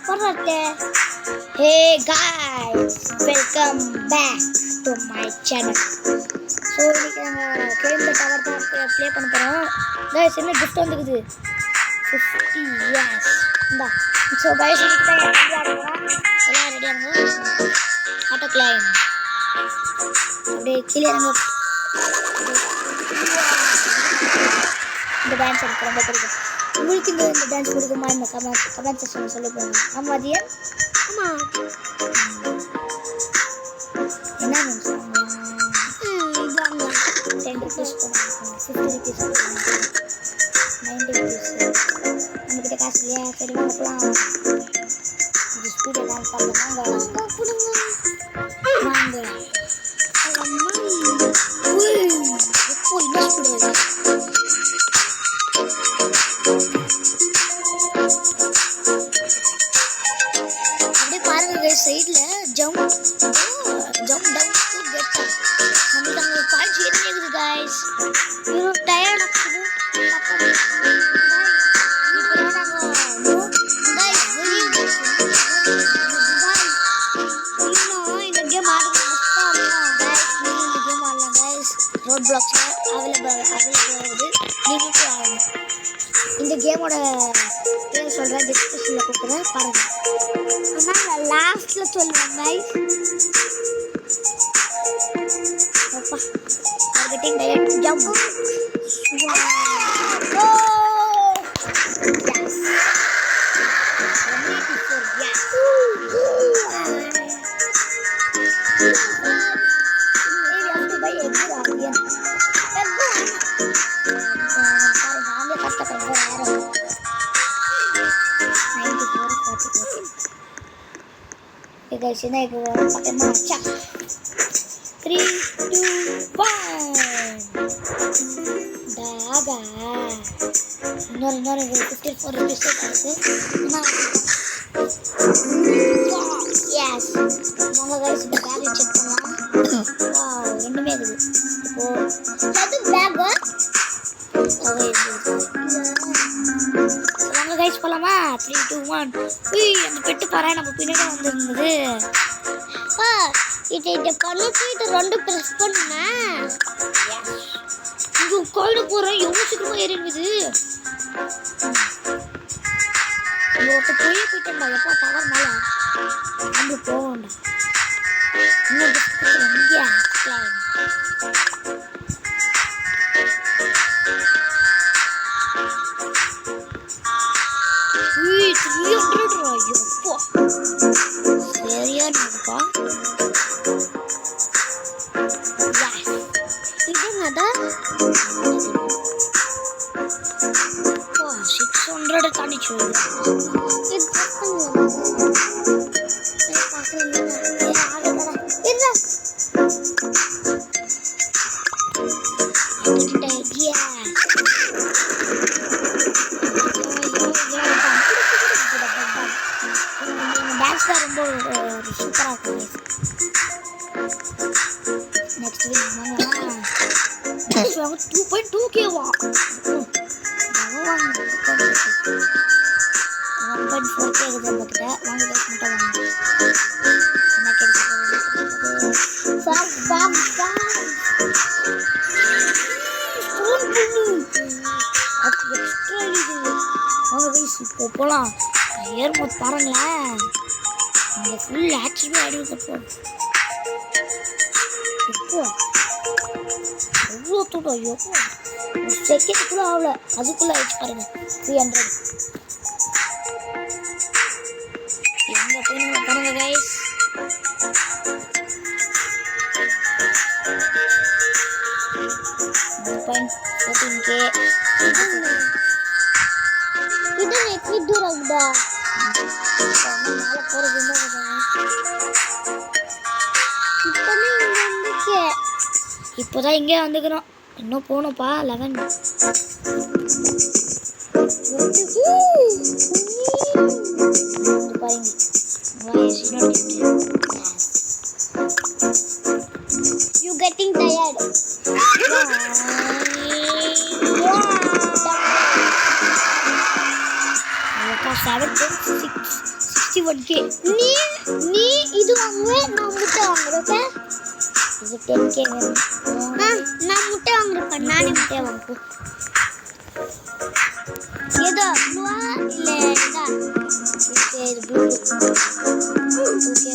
Hey guys, welcome back to my channel. So இன்னைக்கு நாங்க game tower தான் play பண்ண போறோம். गाइस என்ன gift வந்துக்குது 50 yes. இந்தா. So guys இன்னைக்கு தான் ரெடியா இருக்கோம். எல்லாம் ரெடியா இருங்க. Auto claim. அப்படியே கீழ இறங்க. இந்த டான்ஸ் எனக்கு ரொம்ப பிடிக்கும். உங்களுக்கு இந்த டான்ஸ் பிடிக்குமா இந்த கமெண்ட் செக்ஷன் சொல்லி போங்க. ஆமா அதியா ஆமா என்ன இதாங்க 10 rupees போடுங்க 50 rupees போடுங்க 90 rupees நம்மகிட்ட காசு இல்லையா சரி வாங்க போலாம் இது ஸ்பீடா டான்ஸ் பண்ணலாம் வாங்க போடுங்க வாங்க அம்மா இப்போ என்ன ஸ்பீடா சைடுல ஜம்ப் டவுன் டு கெட் நமக்கு அங்க கால் சேருது गाइस யூ டயர்ட் ஆகுது பாப்பா ரோட் பிளாக்ஸ்ல அவைலபிள் ஆகுது நீங்க ஆகும் இந்த கேமோட பேர் சொல்றேன் டிஸ்கிரிப்ஷன்ல கொடுக்குறேன் பாருங்க ஆனா லாஸ்ட்ல சொல்லுவேன் गाइस அப்பா மார்க்கெட்டிங் டைரக்ட் ஜம்ப் ஓ S guys ini aku pakai macam 3, 2, 1 daga nol 54 rupees yes manga guys இந்த பேக் செக் பண்ணலாம் வாவ் ரெண்டுமே இருக்குது இப்போ அது பேக் வாங்க guys போலாமா 3, 2, 1 அந்த பெட்டு பாறா நம்ம பின்னாடி வந்திருந்தது இத பண்ணிட்டு இது ரெண்டு பிரஸ் பண்ணா இது கோல்ட் போறேன் எவ்வளவு சீக்கிரமா ஏறிடுது இவத்த போயிட்டேன்டா எப்பா டவர் மேல நம்ம போவோம்டா இன்னும் இங்க கிளைம் சரியா இருக்குப்பா இதுங்கடா 600 தாண்டிச்சு இது டான்ஸ் ரொம்ப சூப்பரா இருக்கு நெக்ஸ்ட் வீக் வாங்க 2.2k வா 1.4k இருக்கு நம்மகிட்ட வாங்க guys மட்டும் வாங்க என்ன கிடைக்குது சார் அது எக்ஸ்ட்ரா இது வாங்க guys இப்போ போலாம் ஏர்மோட் பாருங்களேன் இங்க ஃபுல் ஆக்டிவ் ஆயிடுது இப்போ எவ்வளோ தூரம் ஐயோ செகண்டுக்குள்ள ஆகல அதுக்குள்ள ஆயிடுச்சு பாருங்க 300 எங்க போய் நம்ம பாருங்க கைஸ் இது எப்படி தூரம் ஆகுதா மேல போறது இப்போதான் இங்கே வந்துக்கிறோம் இன்னும் போகணும்ப்பா 11 பாருங்க you getting tired yeah 7.6 61K. நீ இது வாங்குவே, நான் முட்டை வாங்குறேன். இது 10K வேணும். நான் முட்டை வாங்குறேன். நானே முட்டை வாங்குறேன். ஏதோ ப்ளூவா இல்லை இதா? ஓகே இது blue. Okay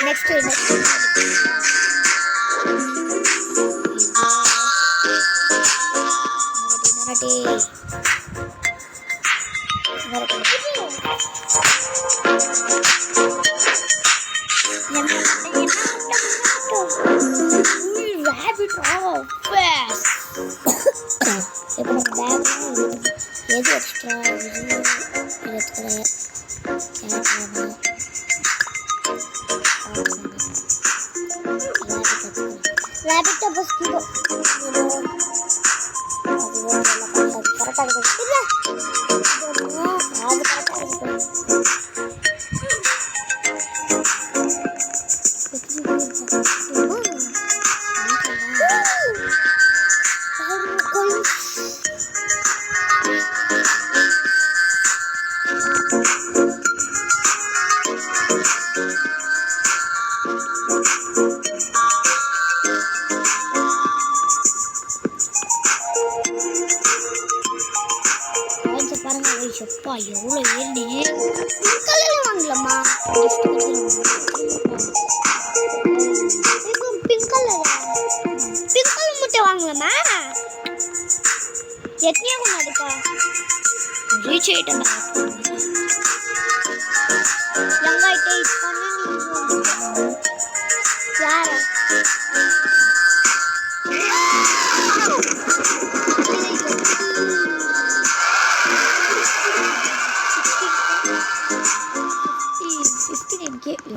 next rabbit fast. இப்போ நம்ம பேக் எது எக்ஸ்ட்ரா இது எடுத்துக்கிறேன். rabbit bus kido கரெக்டா இருக்கு இல்ல அது கரெக்டா இருக்கு. அப்பா எவ்வளோ ஏறி கலரில் வாங்கலாமா? பிங்க் கலர் முட்டை வாங்கலாமா? எத்தனையோ கொண்டு அதுக்கா ரீச் ஆகிட்டேன். எங்காயிட்ட இது பண்ணு யாரா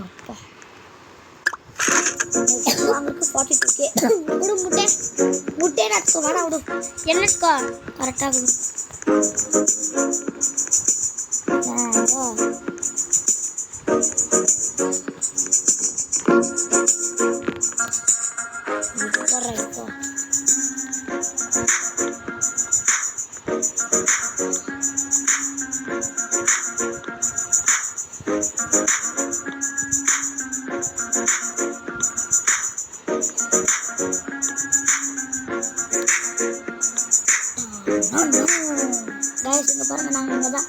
அப்பா 42K விடு முட்டை நட்ஸ்க்கு வேணா விடு. என்னக்கா கரெக்டாக விடு. guys இங்க பாருங்க நாங்க இங்க தான்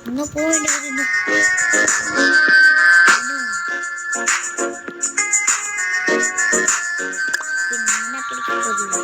இன்னும் போக வேண்டியது இன்னும் என்ன கிடைக்க போகுது.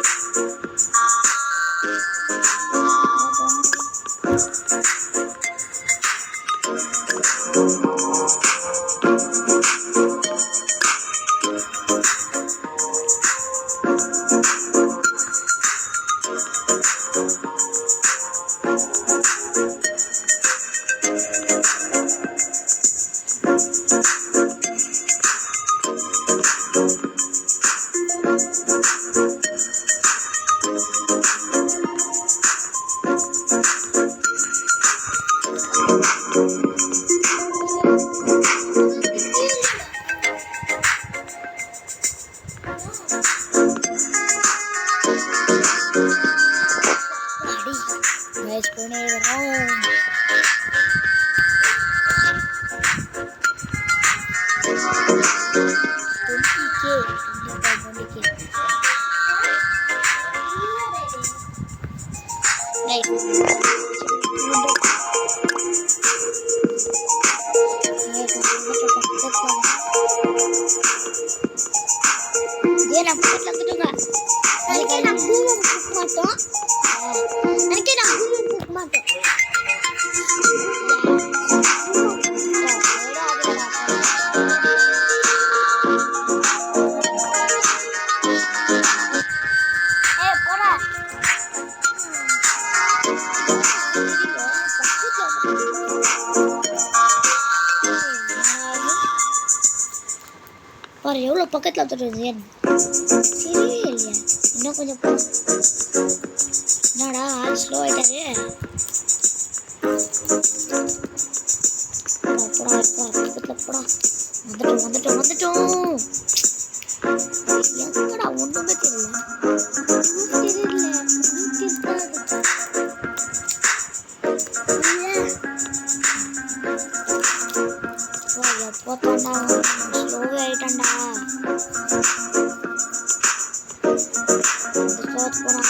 எவ்வளோ பக்கத்தில் வந்துடுது சரி இல்லையா இன்னும் கொஞ்சம் என்னடா ஆள் ஸ்லோ ஆகிட்டாரு. போடா. வந்துட்டோம். எங்கடா ஒண்ணுமே தெரியல. போத்தாண்டா ஸ்லோவே ஆயிட்டான்டா. போனா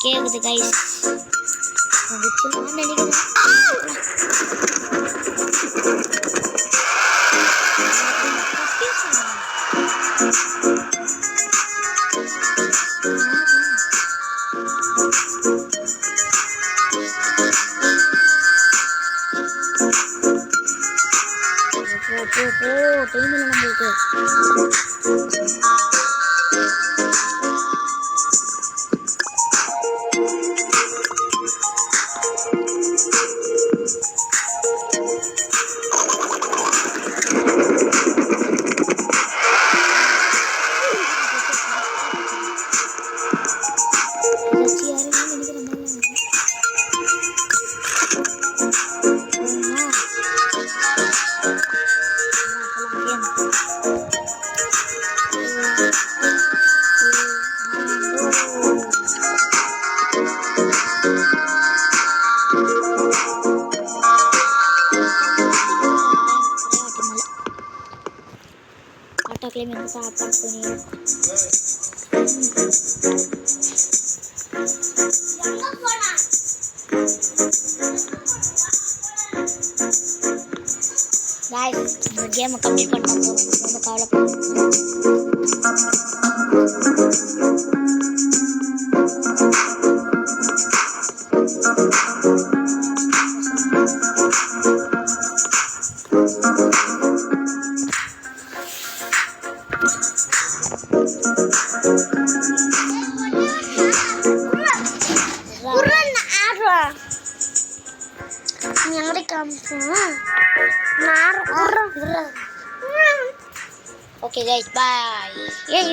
கேக்குது கைஸ். நினைக்கிறேன் டைம் இல்லை நம்மளுக்கு. claim yang sa apat ko niyo. Guys, dia complete பண்ண போறோம். ரொம்ப கவலைப்படாதீங்க. Okay guys, bye. Yeah,